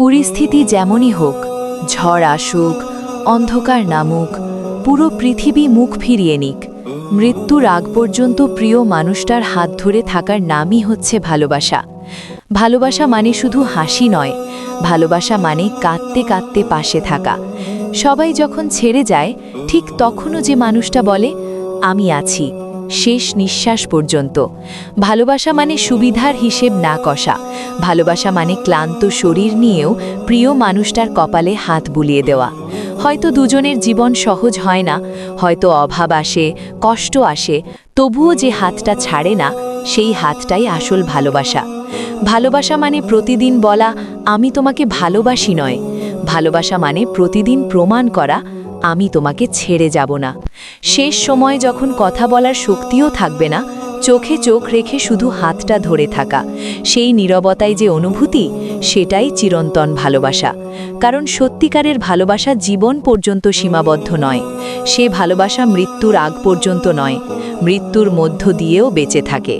পরিস্থিতি যেমনই হোক, ঝড় আসুক, অন্ধকার নামুক, পুরো পৃথিবী মুখ ফিরিয়ে নিক, মৃত্যুর আগ পর্যন্ত প্রিয় মানুষটার হাত ধরে থাকার নামই হচ্ছে ভালোবাসা। ভালোবাসা মানে শুধু হাসি নয়, ভালোবাসা মানে কাঁদতে কাঁদতে পাশে থাকা। সবাই যখন ছেড়ে যায়, ঠিক তখনও যে মানুষটা বলে, আমি আছি, শেষ নিঃশ্বাস পর্যন্ত। ভালোবাসা মানে সুবিধার হিসেব না কষা। ভালোবাসা মানে ক্লান্ত শরীর নিয়েও প্রিয় মানুষটার কপালে হাত বুলিয়ে দেওয়া। হয়তো দুজনের জীবন সহজ হয় না, হয়তো অভাব আসে, কষ্ট আসে, তবুও যে হাতটা ছাড়ে না, সেই হাতটাই আসল ভালোবাসা। ভালোবাসা মানে প্রতিদিন বলা, আমি তোমাকে ভালোবাসি নয়। ভালোবাসা মানে প্রতিদিন প্রমাণ করা, আমি তোমাকে ছেড়ে যাব না। শেষ সময় যখন কথা বলার শক্তিও থাকবে না, চোখে চোখ রেখে শুধু হাতটা ধরে থাকা, সেই নীরবতায় যে অনুভূতি, সেটাই চিরন্তন ভালোবাসা। কারণ সত্যিকারের ভালোবাসা জীবন পর্যন্ত সীমাবদ্ধ নয়, সে ভালোবাসা মৃত্যুর আগ পর্যন্ত নয়, মৃত্যুর মধ্য দিয়েও বেঁচে থাকে।